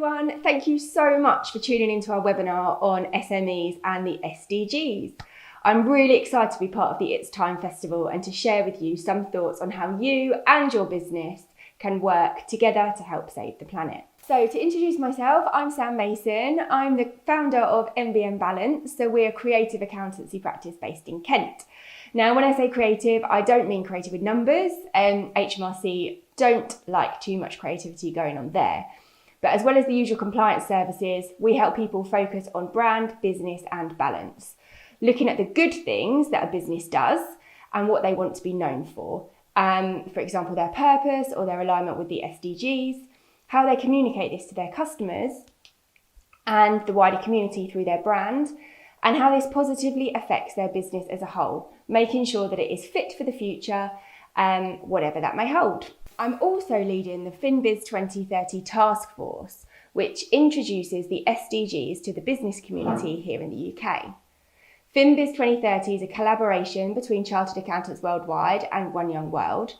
everyone. Thank you so much for tuning into our webinar on SMEs and the SDGs. I'm really excited to be part of the It's Time Festival and to share with you some thoughts on how you and your business can work together to help save the planet. So to introduce myself, I'm Sam Mason. I'm the founder of MBM Balance. So we're a creative accountancy practice based in Kent. Now, when I say creative, I don't mean creative with numbers. HMRC don't like too much creativity going on there. But as well as the usual compliance services, we help people focus on brand, business and balance, looking at the good things that a business does and what they want to be known for. For example, their purpose or their alignment with the SDGs, how they communicate this to their customers and the wider community through their brand, and how this positively affects their business as a whole, making sure that it is fit for the future, whatever that may hold. I'm also leading the FinBiz 2030 task force, which introduces the SDGs to the business community here in the UK. FinBiz 2030 is a collaboration between chartered accountants worldwide and One Young World,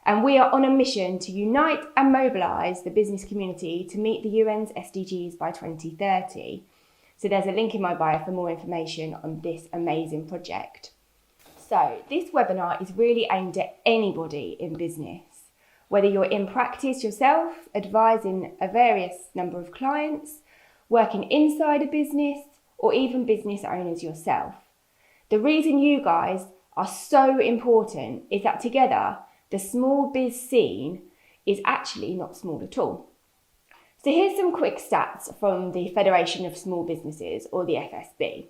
and we are on a mission to unite and mobilise the business community to meet the UN's SDGs by 2030. So there's a link in my bio for more information on this amazing project. So this webinar is really aimed at anybody in business, whether you're in practice yourself, advising a various number of clients, working inside a business, or even business owners yourself. The reason you guys are so important is that together, the small biz scene is actually not small at all. So here's some quick stats from the Federation of Small Businesses, or the FSB.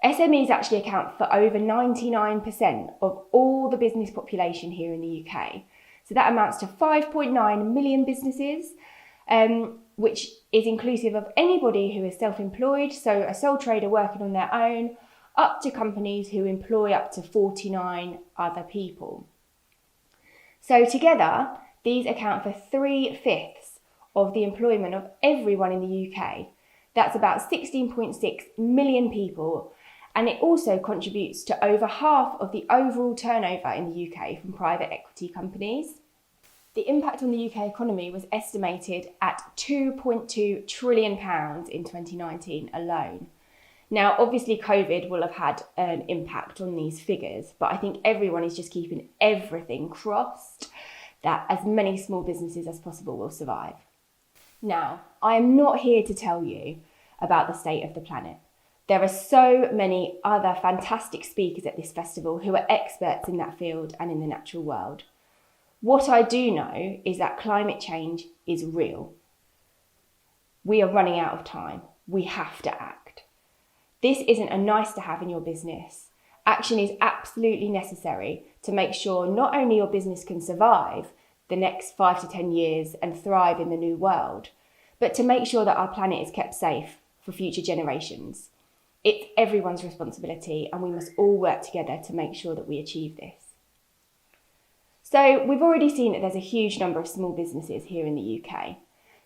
SMEs actually account for over 99% of all the business population here in the UK. So that amounts to 5.9 million businesses, which is inclusive of anybody who is self-employed, so a sole trader working on their own, up to companies who employ up to 49 other people. So together, these account for 3/5 of the employment of everyone in the UK. That's about 16.6 million people, and it also contributes to over half of the overall turnover in the UK from private equity companies. The impact on the UK economy was estimated at £2.2 trillion in 2019 alone. Now, obviously COVID will have had an impact on these figures, but I think everyone is just keeping everything crossed that as many small businesses as possible will survive. Now, I am not here to tell you about the state of the planet. There are so many other fantastic speakers at this festival who are experts in that field and in the natural world. What I do know is that climate change is real. We are running out of time. We have to act. This isn't a nice to have in your business. Action is absolutely necessary to make sure not only your business can survive the next 5 to 10 years and thrive in the new world, but to make sure that our planet is kept safe for future generations. It's everyone's responsibility, and we must all work together to make sure that we achieve this. So we've already seen that there's a huge number of small businesses here in the UK.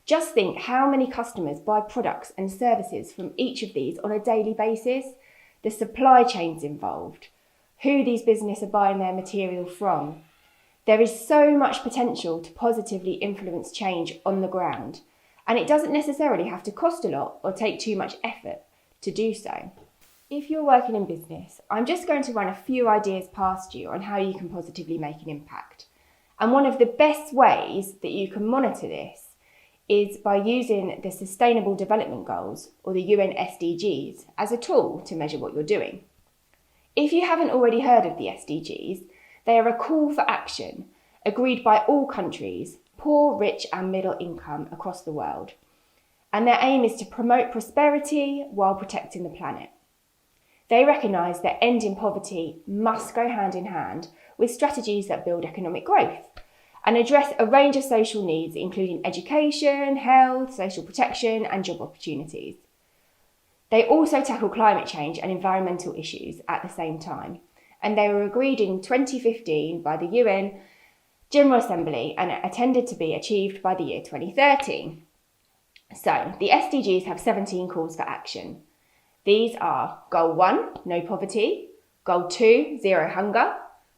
Just think how many customers buy products and services from each of these on a daily basis, the supply chains involved, who these businesses are buying their material from. There is so much potential to positively influence change on the ground, and it doesn't necessarily have to cost a lot or take too much effort to do so. If you're working in business, I'm just going to run a few ideas past you on how you can positively make an impact. And one of the best ways that you can monitor this is by using the Sustainable Development Goals, or the UN SDGs, as a tool to measure what you're doing. If you haven't already heard of the SDGs, they are a call for action agreed by all countries, poor, rich and middle income across the world. And their aim is to promote prosperity while protecting the planet. They recognise that ending poverty must go hand in hand with strategies that build economic growth and address a range of social needs, including education, health, social protection and job opportunities. They also tackle climate change and environmental issues at the same time, and they were agreed in 2015 by the UN General Assembly and are intended to be achieved by the year 2030. So the SDGs have 17 calls for action. These are Goal 1, no poverty, Goal 2, zero hunger,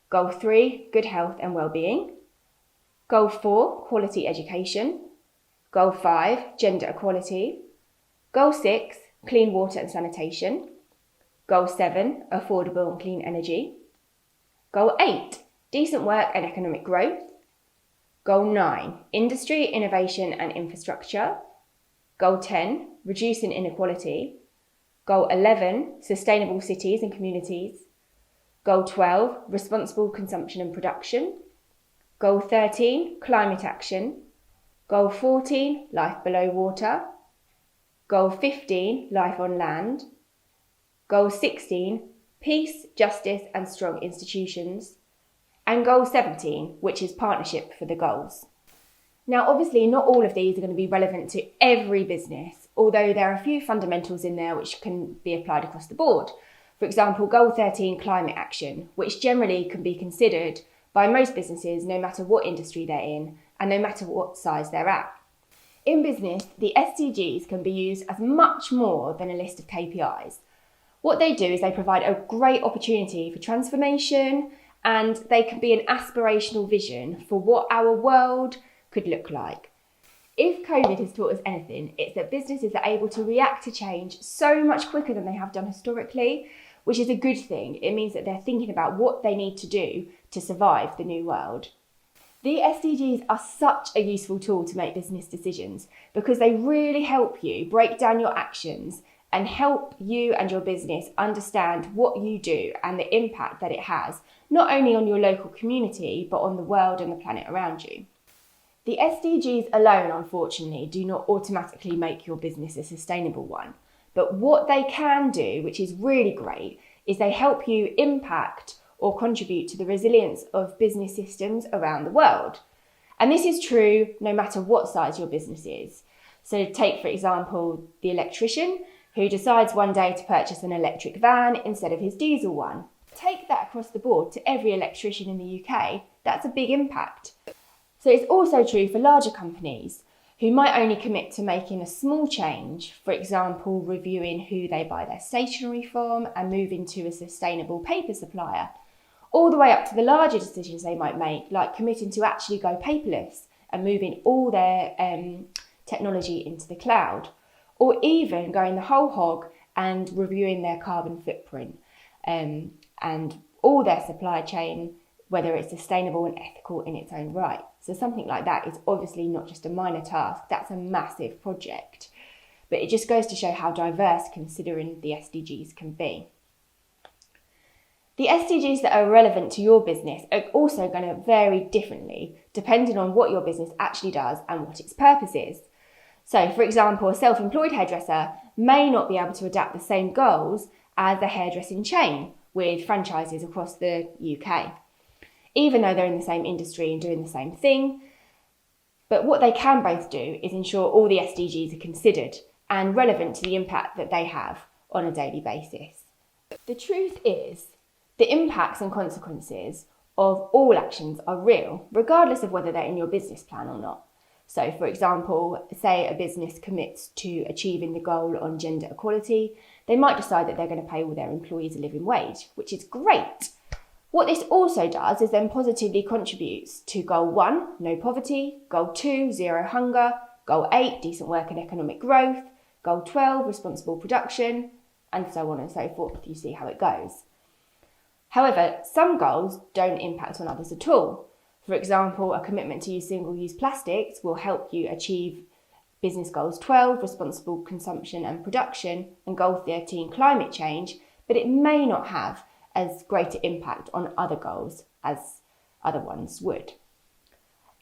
Goal 3, good health and well-being, Goal 4, quality education, Goal 5, gender equality. Goal 6, clean water and sanitation. Goal 7, affordable and clean energy. Goal 8, decent work and economic growth. Goal 9, industry, innovation and infrastructure. Goal 10, reducing inequality. Goal 11, sustainable cities and communities. Goal 12, responsible consumption and production. Goal 13, climate action. Goal 14, life below water. Goal 15, life on land. Goal 16, peace, justice and strong institutions. And Goal 17, which is partnership for the goals. Now, obviously, not all of these are going to be relevant to every business, although there are a few fundamentals in there which can be applied across the board. For example, Goal 13, climate action, which generally can be considered by most businesses no matter what industry they're in and no matter what size they're at. In business, the SDGs can be used as much more than a list of KPIs. What they do is they provide a great opportunity for transformation, and they can be an aspirational vision for what our world could look like. If COVID has taught us anything, it's that businesses are able to react to change so much quicker than they have done historically, which is a good thing. It means that they're thinking about what they need to do to survive the new world. The SDGs are such a useful tool to make business decisions because they really help you break down your actions and help you and your business understand what you do and the impact that it has, not only on your local community, but on the world and the planet around you. The SDGs alone, unfortunately, do not automatically make your business a sustainable one. But what they can do, which is really great, is they help you impact or contribute to the resilience of business systems around the world. And this is true no matter what size your business is. So take, for example, the electrician who decides one day to purchase an electric van instead of his diesel one. Take that across the board to every electrician in the UK, that's a big impact. So it's also true for larger companies who might only commit to making a small change, for example, reviewing who they buy their stationery from and moving to a sustainable paper supplier, all the way up to the larger decisions they might make, like committing to actually go paperless and moving all their technology into the cloud, or even going the whole hog and reviewing their carbon footprint and all their supply chain, whether it's sustainable and ethical in its own right. So something like that is obviously not just a minor task, that's a massive project. But it just goes to show how diverse considering the SDGs can be. The SDGs that are relevant to your business are also going to vary differently depending on what your business actually does and what its purpose is. So, for example, a self-employed hairdresser may not be able to adapt the same goals as a hairdressing chain with franchises across the UK, even though they're in the same industry and doing the same thing. But what they can both do is ensure all the SDGs are considered and relevant to the impact that they have on a daily basis. The truth is, the impacts and consequences of all actions are real, regardless of whether they're in your business plan or not. So, for example, say a business commits to achieving the goal on gender equality, they might decide that they're going to pay all their employees a living wage, which is great. What this also does is then positively contributes to Goal 1, no poverty, Goal 2, zero hunger, Goal 8, decent work and economic growth, Goal 12, responsible production, and so on and so forth. You see how it goes. However, some goals don't impact on others at all. For example, a commitment to use single-use plastics will help you achieve Business Goals 12, responsible consumption and production, and Goal 13, climate change, but it may not have as greater impact on other goals as other ones would.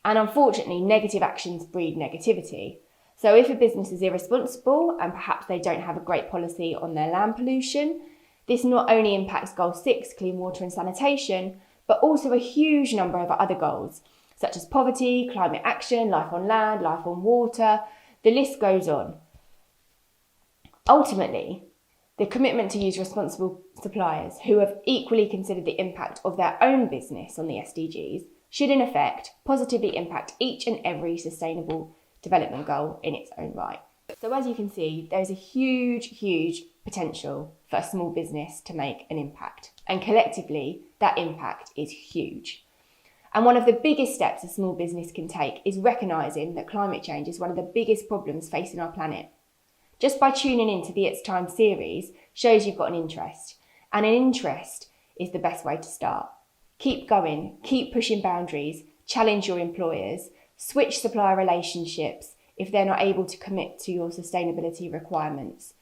And unfortunately, negative actions breed negativity. So if a business is irresponsible and perhaps they don't have a great policy on their land pollution, this not only impacts Goal 6, clean water and sanitation, but also a huge number of other goals, such as poverty, climate action, life on land, life on water, the list goes on. Ultimately, the commitment to use responsible suppliers who have equally considered the impact of their own business on the SDGs should in effect positively impact each and every sustainable development goal in its own right. So as you can see, there's a huge potential for a small business to make an impact. And collectively, that impact is huge. And one of the biggest steps a small business can take is recognising that climate change is one of the biggest problems facing our planet. Just by tuning into the It's Time series shows you've got an interest. And an interest is the best way to start. Keep going, keep pushing boundaries, challenge your employers, switch supplier relationships if they're not able to commit to your sustainability requirements.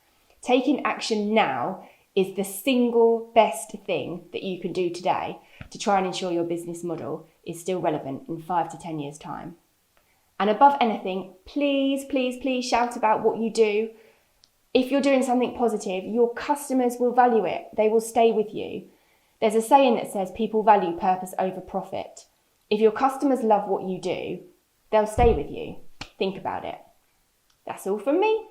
Taking action now is the single best thing that you can do today to try and ensure your business model is still relevant in 5 to 10 years' time. And above anything, please, please, please shout about what you do. If you're doing something positive, your customers will value it. They will stay with you. There's a saying that says people value purpose over profit. If your customers love what you do, they'll stay with you. Think about it. That's all from me.